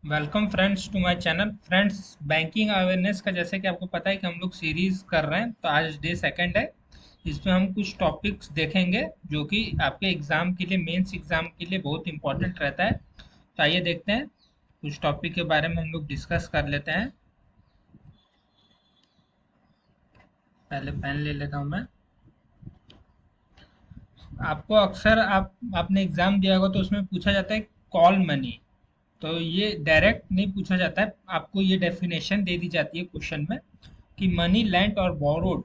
Welcome friends to my channel. Friends, banking awareness का जैसे कि आपको पता है कि हम लोग सीरीज कर रहे हैं, तो आज डे सेकंड है। इसमें हम कुछ टॉपिक्स देखेंगे जो कि आपके एग्जाम के लिए, मेंस एग्जाम के लिए बहुत इंपॉर्टेंट रहता है। तो आइए देखते हैं, कुछ टॉपिक के बारे में हम लोग डिस्कस कर लेते हैं। पहले पेन ले लेता हूं मैं। आपको अक्सर आपने एग्जाम दिया होगा तो उसमें पूछा जाता है कॉल मनी। तो ये डायरेक्ट नहीं पूछा जाता है, आपको ये डेफिनेशन दे दी जाती है क्वेश्चन में कि मनी लेंट और बोरोड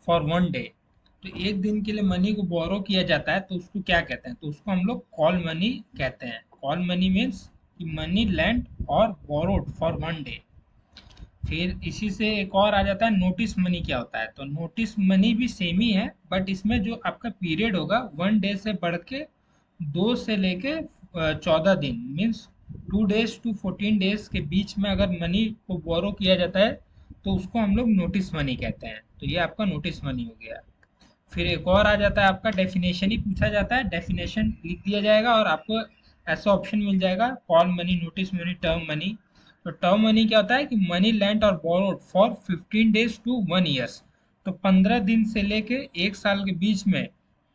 फॉर वन डे। तो एक दिन के लिए मनी को बोरो किया जाता है तो उसको क्या कहते हैं? तो उसको हम लोग कॉल मनी कहते हैं। कॉल मनी मीन्स कि मनी लेंट और बोरोड फॉर वन डे। फिर इसी से एक और आ जाता है नोटिस मनी। क्या होता है? तो नोटिस मनी भी सेम ही है, बट इसमें जो आपका पीरियड होगा वन डे से बढ़ के 2 से लेके 14 दिन, मीन्स 2 days to 14 days के बीच में अगर मनी को बोरो किया जाता है तो उसको हम लोग नोटिस मनी कहते हैं। तो ये आपका नोटिस मनी हो गया। फिर एक और आ जाता है आपका डेफिनेशन ही पूछा जाता है, डेफिनेशन लिख दिया जाएगा और आपको ऐसा ऑप्शन मिल जाएगा call money, notice money, term money. तो टर्म मनी क्या होता है कि मनी लेंट और borrowed for 15 days to 1 years। तो 15 दिन से लेके 1 साल के बीच में,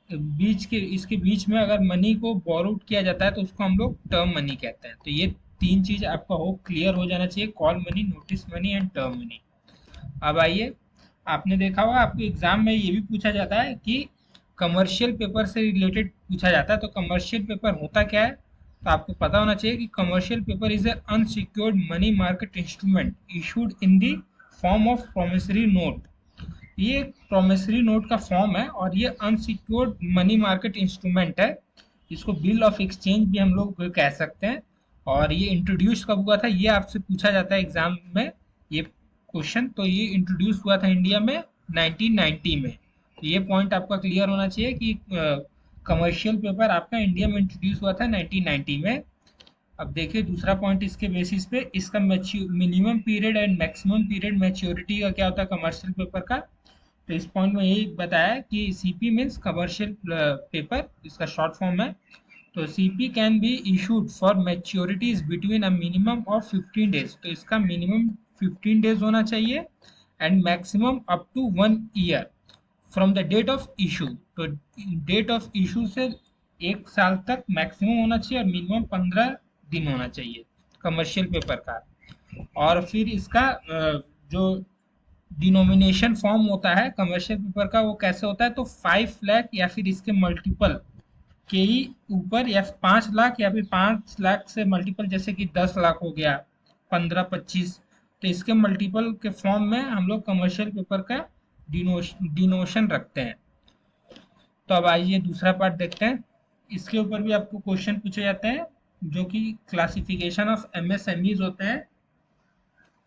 इसके बीच में अगर मनी को बोरोड किया जाता है तो उसको हम लोग टर्म मनी कहते हैं। तो ये तीन चीज आपका हो क्लियर हो जाना चाहिए, call money, notice money and term money. अब आइए, आपने देखा होगा आपके एग्जाम में ये भी पूछा जाता है कि कमर्शियल पेपर से रिलेटेड पूछा जाता है। तो कमर्शियल पेपर होता क्या है? तो आपको पता होना चाहिए कि commercial paper is a unsecured money market instrument issued in the form of promissory note. ये एक प्रोमिसरी नोट का फॉर्म है और ये अनसिक्योर्ड मनी मार्केट इंस्ट्रूमेंट है। इसको बिल ऑफ एक्सचेंज भी हम लोग कह सकते हैं। और ये इंट्रोड्यूस कब हुआ था, ये आपसे पूछा जाता है एग्जाम में ये क्वेश्चन। तो ये इंट्रोड्यूस हुआ था इंडिया में 1990 में। तो ये पॉइंट आपका क्लियर होना चाहिए कि कमर्शियल पेपर आपका इंडिया में इंट्रोड्यूस हुआ था 1990 में। अब देखिए दूसरा पॉइंट इसके बेसिस पे, इसका minimum period and maximum period maturity का क्या होता है कमर्शियल पेपर का। तो इस पॉइंट में यही बताया कि सीपी मीन्स कमर्शियल पेपर, इसका शॉर्ट फॉर्म है। तो CP can be issued for maturities between a minimum of 15 days. तो इसका मिनिमम 15 डेज होना चाहिए and maximum up to 1 year from the date of issue. तो डेट ऑफ इशू से 1 साल तक मैक्सिमम होना चाहिए और मिनिमम 15 दिन होना चाहिए कमर्शियल पेपर का। और फिर इसका जो डिनोमिनेशन फॉर्म होता है कमर्शियल पेपर का, वो कैसे होता है? तो 5 लाख या फिर इसके मल्टीपल के ही ऊपर, या 5 लाख या फिर 5 लाख से मल्टीपल, जैसे कि 10 लाख हो गया, 15, 25। तो इसके मल्टीपल के फॉर्म में हम लोग कमर्शियल पेपर का डिनोशन रखते हैं। तो अब आइए दूसरा पार्ट देखते हैं। इसके ऊपर भी आपको क्वेश्चन पूछे जाते हैं जो कि क्लासिफिकेशन ऑफ एमएसएमईज होते हैं।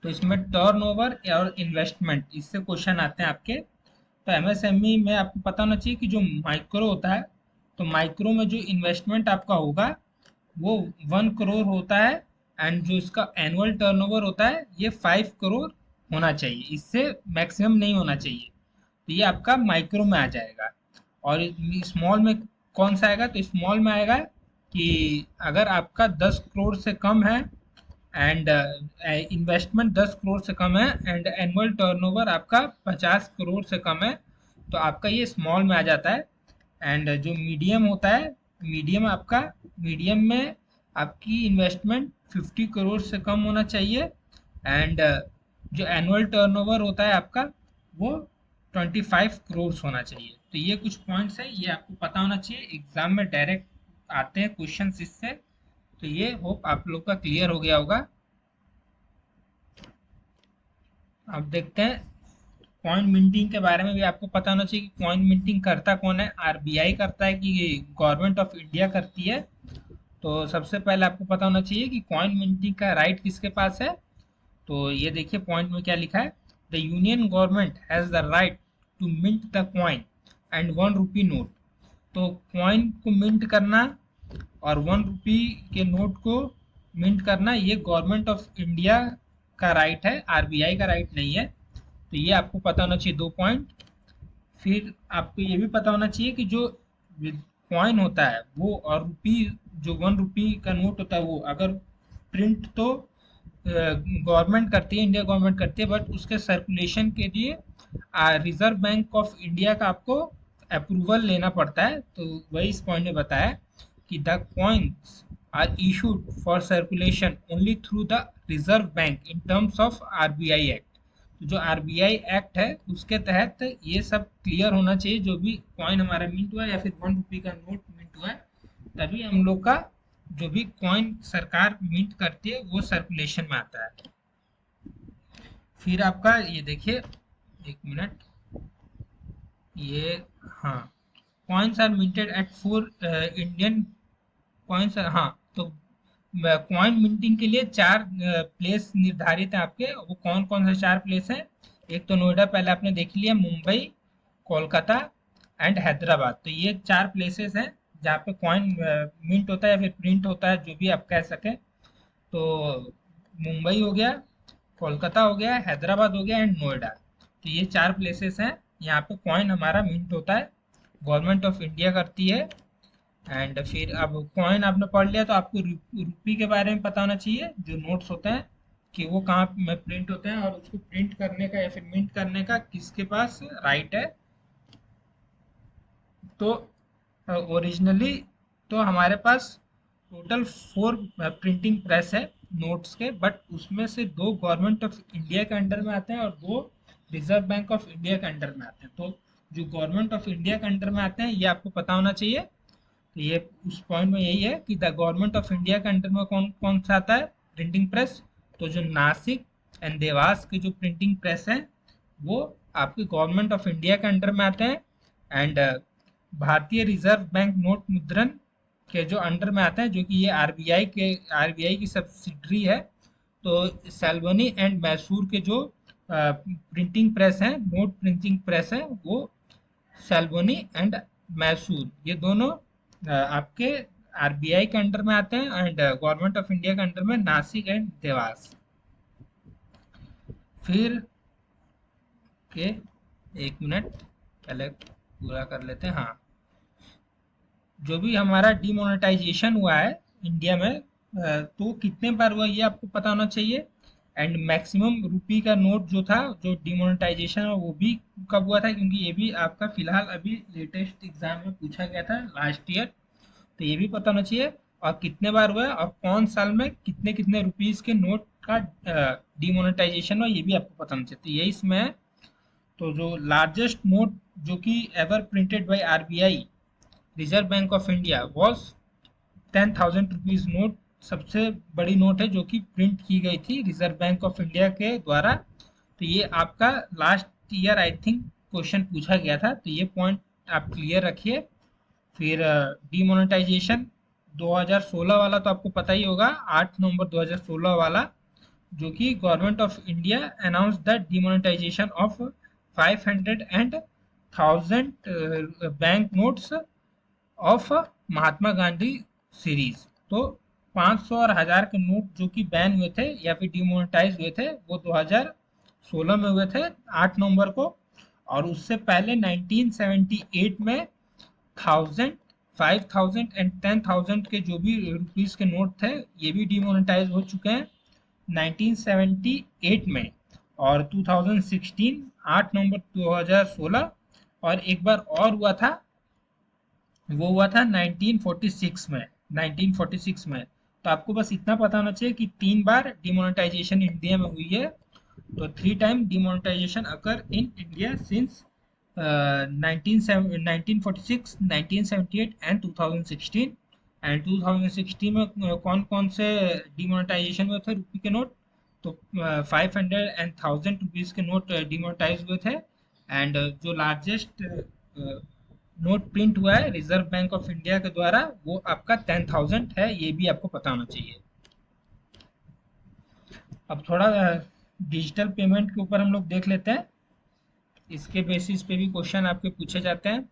तो इसमें टर्नओवर और इन्वेस्टमेंट, इससे क्वेश्चन आते हैं आपके। तो एमएसएमई में आपको पता होना चाहिए कि जो माइक्रो होता है, तो माइक्रो में जो इन्वेस्टमेंट आपका होगा वो 1 करोड़ होता है एंड जो इसका एनुअल टर्नओवर होता है ये 5 करोड़ होना चाहिए, इससे मैक्सिमम नहीं होना चाहिए। तो ये आपका माइक्रो में आ जाएगा। और स्मॉल में कौन सा आएगा? तो स्मॉल में आएगा कि अगर आपका 10 करोड़ से कम है एंड इन्वेस्टमेंट 10 करोड़ से कम है एंड एनुअल टर्नओवर आपका 50 करोड़ से कम है, तो आपका ये स्मॉल में आ जाता है। एंड जो मीडियम होता है, मीडियम में आपकी इन्वेस्टमेंट 50 करोड़ से कम होना चाहिए एंड जो एनुअल टर्नओवर होता है आपका वो 25 करोड़ होना चाहिए। तो ये कुछ पॉइंट्स है, ये आपको पता होना चाहिए, एग्जाम में डायरेक्ट आते हैं क्वेश्चन इससे। तो ये होप आप लोग का क्लियर हो गया होगा। अब देखते हैं कॉइन मिंटिंग के बारे में भी आपको पता होना चाहिए कि कॉइन मिंटिंग करता कौन है, आरबीआई करता है कि गवर्नमेंट ऑफ इंडिया करती है। तो सबसे पहले आपको पता होना चाहिए कि कॉइन मिंटिंग का राइट किसके पास है। तो ये देखिए पॉइंट में क्या लिखा है, the union government has the right to mint the coin and 1 rupee note. तो कॉइन को मिंट करना और 1 रुपी के नोट को मिंट करना ये गवर्नमेंट ऑफ इंडिया का राइट है, आरबीआई का राइट नहीं है। तो ये आपको पता होना चाहिए 2 पॉइंट। फिर आपको ये भी पता होना चाहिए कि जो कॉइन होता है वो और रुपी, जो 1 रुपी का नोट होता है वो अगर प्रिंट तो गवर्नमेंट करती है, इंडिया गवर्नमेंट करती है, बट उसके सर्कुलेशन के लिए रिजर्व बैंक ऑफ इंडिया का आपको अप्रूवल लेना पड़ता है। तो वही इस पॉइंट में बताया कि the coins are issued for circulation only through the reserve bank in terms of RBI act. तो जो आरबीआई एक्ट है उसके तहत ये सब क्लियर होना चाहिए, जो भी कॉइन हमारा मिंट हुआ है या फिर 1 रुपये का नोट मिंट हुआ है, तभी हम लोग का जो भी कॉइन सरकार मिंट करती है वो सर्कुलेशन में आता है। फिर आपका ये देखिए, एक मिनट, ये, हाँ, coins are minted at 4 Indian coins, हाँ, तो कॉइन मिंटिंग के लिए 4 प्लेस निर्धारित है आपके। वो कौन कौन से 4 प्लेस हैं? एक तो नोएडा, पहले आपने देख लिया, मुंबई, कोलकाता एंड हैदराबाद। तो ये 4 प्लेसेस हैं जहाँ पे कॉइन मिंट होता है या फिर प्रिंट होता है, जो भी आप कह सकें। तो मुंबई हो गया, कोलकाता हो गया, हैदराबाद हो गया एंड नोएडा। तो ये 4 प्लेसेस हैं यहाँ पे कॉइन हमारा मिंट होता है, गवर्नमेंट ऑफ इंडिया करती है। एंड फिर अब कॉइन आपने पढ़ लिया, तो आपको रुपी के बारे में पता होना चाहिए, जो नोट्स होते हैं कि वो कहाँ में प्रिंट होते हैं, और उसको प्रिंट करने का या फिर मिंट करने का किसके पास राइट है। तो ओरिजिनली तो हमारे पास टोटल 4 प्रिंटिंग प्रेस है नोट्स के, बट उसमें से 2 गवर्नमेंट ऑफ इंडिया के अंडर में आते हैं और 2 रिजर्व बैंक ऑफ इंडिया के अंडर में आते हैं। तो जो गवर्नमेंट ऑफ इंडिया के अंडर में आते हैं ये आपको पता होना चाहिए। तो ये उस पॉइंट में यही है कि द गवर्नमेंट ऑफ इंडिया के अंडर में कौन कौन सा आता है प्रिंटिंग प्रेस। तो जो नासिक एंड देवास के जो प्रिंटिंग प्रेस हैं वो आपके गवर्नमेंट ऑफ इंडिया के अंडर में आते हैं। एंड भारतीय रिजर्व बैंक नोट मुद्रण के जो अंडर में आता है, जो कि ये आरबीआई की सब्सिडरी है। तो सैल्वनी एंड मैसूर के जो प्रिंटिंग प्रेस हैं, नोट प्रिंटिंग प्रेस हैं, वो सैल्वनी एंड मैसूर, ये दोनों आपके आरबीआई के अंडर में आते हैं एंड गवर्नमेंट ऑफ इंडिया के अंडर में नासिक एंड देवास। फिर के एक मिनट पहले पूरा कर लेते हैं। हाँ, जो भी हमारा डिमोनेटाइजेशन हुआ है इंडिया में, तो कितने बार हुआ ये आपको पता होना चाहिए। एंड मैक्सिमम रुपी का नोट जो था, जो डिमोनेटाइजेशन वो भी कब हुआ था, क्योंकि ये भी आपका फिलहाल अभी लेटेस्ट एग्जाम में पूछा गया था लास्ट ईयर। तो ये भी पता होना चाहिए, और कितने बार हुआ है और कौन साल में कितने कितने रुपीस के नोट का डिमोनेटाइजेशन हुआ, ये भी आपको पता होना चाहिए। तो यही इसमें है। तो जो लार्जेस्ट नोट जो कि ever printed by RBI reserve bank of India was 10,000 rupees note, सबसे बड़ी नोट है जो कि प्रिंट की गई थी रिजर्व बैंक ऑफ इंडिया के द्वारा। तो ये आपका last year I think question पूछा गया था, तो ये पॉइंट आप क्लियर रखिए। फिर डिमोनेटाइजेशन 2016 वाला तो आपको पता ही होगा, 8 नवंबर 2016 वाला, जो कि government of India announce the demonetisation of 500 and 1000 bank notes of Mahatma Gandhi series. तो 500 और 1000 के नोट जो कि बैन हुए थे या फिर डिमोनेटाइज हुए थे, वो 2016 में हुए थे 8 नवंबर को। और उससे पहले 1978 में 1000, 5000 एंड 10,000 के जो भी रुपीस के नोट थे, ये भी डिमोनेटाइज हो चुके हैं 1978 में। और 2016 8 नवंबर 2016, और एक बार और हुआ था, वो हुआ था 1946 में, 1946 में। तो आपको बस इतना पता होना चाहिए कि 3 बार डिमोनेटाइजेशन इंडिया में हुई है। तो 3 time demonetisation occur in India since 1946, 1978 and 2016। And 2016 में कौन कौन से डिमोनेटाइजेशन हुए थे रुपये के नोट, तो 500 एंड 1000 रुपीज़ के नोट डिमोनेटाइज हुए थे। एंड जो लार्जेस्ट नोट प्रिंट हुआ है रिजर्व बैंक ऑफ इंडिया के द्वारा, वो आपका 10,000 है, ये भी आपको पता होना चाहिए। अब थोड़ा डिजिटल पेमेंट के ऊपर हम लोग देख लेते हैं, इसके बेसिस पे भी क्वेश्चन आपके पूछे जाते हैं।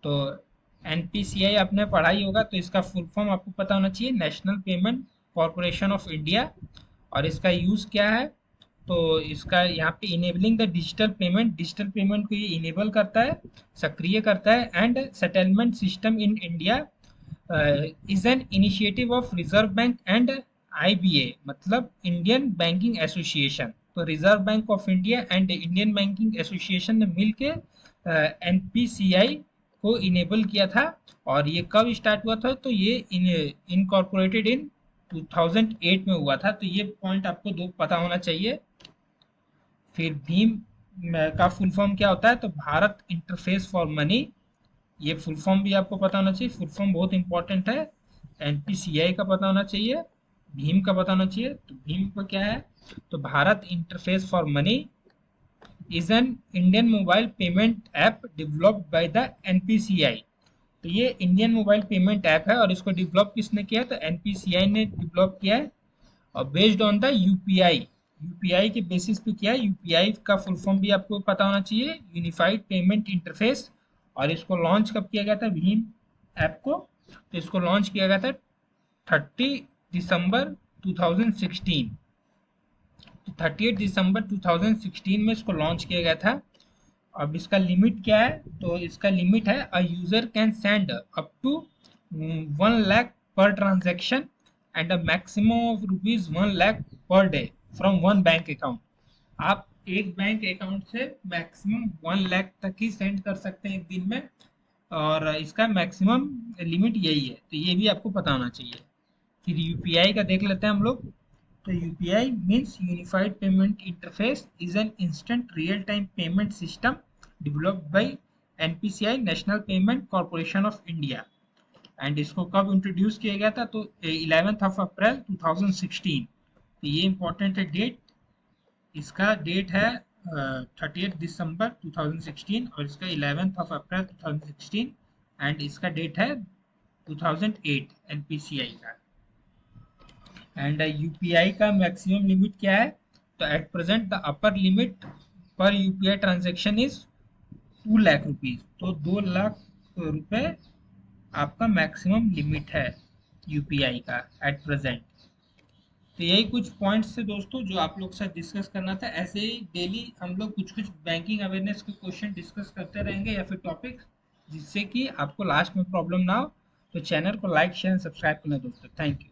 तो एनपीसीआई आपने पढ़ाई होगा, तो इसका फुल फॉर्म आपको पता होना चाहिए, national payment corporation of India. और इसका यूज़ क्या है, तो इसका यहाँ पे इनेबलिंग द डिजिटल पेमेंट को ये इनेबल करता है, सक्रिय करता है। And settlement system in India is an initiative of reserve bank and IBA मतलब इंडियन बैंकिंग एसोसिएशन। तो reserve bank of India and Indian banking association ने मिलके NPCI को इनेबल किया था। और ये कब स्टार्ट हुआ था? तो ये इनकॉर्पोरेटेड इन 2008 में हुआ था। तो ये पॉइंट आपको दो पता होना चाहिए। फिर भीम का फुल फॉर्म क्या होता है? तो भारत इंटरफेस फॉर मनी। ये फुल फॉर्म भी आपको पता होना चाहिए, फुल फॉर्म बहुत इंपॉर्टेंट है। NPCI का पता होना चाहिए, भीम का पता होना चाहिए। तो भीम का क्या है? तो Bharat interface for money is an Indian mobile payment app developed by the NPCI। तो ये इंडियन मोबाइल पेमेंट ऐप है और इसको डेवलप किसने किया है? तो NPCI ने डेवलप किया है और based on the UPI. UPI के बेसिस पे किया है। यूपीआई का फुल फॉर्म भी आपको पता होना चाहिए, यूनिफाइड पेमेंट इंटरफेस। और इसको लॉन्च कब किया गया था भीम ऐप को? तो इसको लॉन्च किया गया था 30 दिसंबर 2016। तो 30 दिसंबर 2016 में इसको लॉन्च किया गया था। अब इसका लिमिट क्या है? तो इसका लिमिट है uh user can send up to 1 lakh per transaction and uh maximum of ₹1 lakh per day from one bank account. आप एक बैंक अकाउंट से मैक्सिमम 1 लाख तक ही सेंड कर सकते हैं एक दिन में। और इसका मैक्सिमम लिमिट यही है। तो ये भी आपको पता होना चाहिए। फिर यूपीआई का देख लेते हैं हम लोग। तो UPI means unified payment interface is an instant real time payment system developed by NPCI national payment corporation of India. And इसको कब इंट्रोड्यूस किया गया था? तो 11 अप्रैल 2016। तो ये इंपॉर्टेंट है डेट। इसका डेट है 30 दिसंबर 2016 और इसका 11 अप्रैल 2016। एंड इसका डेट है 2008 NPCI का। एंड यूपीआई का मैक्सिमम लिमिट क्या है? तो at present the upper limit per UPI transaction is 2 lakh rupees. तो 2 लाख रुपए आपका मैक्सिमम लिमिट है यूपीआई का एट प्रेजेंट। तो यही कुछ पॉइंट्स थे दोस्तों जो आप लोग के साथ डिस्कस करना था। ऐसे ही डेली हम लोग कुछ कुछ बैंकिंग अवेयरनेस के क्वेश्चन डिस्कस करते रहेंगे या फिर टॉपिक, जिससे कि आपको लास्ट में प्रॉब्लम ना हो। तो चैनल को लाइक शेयर सब्सक्राइब करना दोस्तों। Thank you.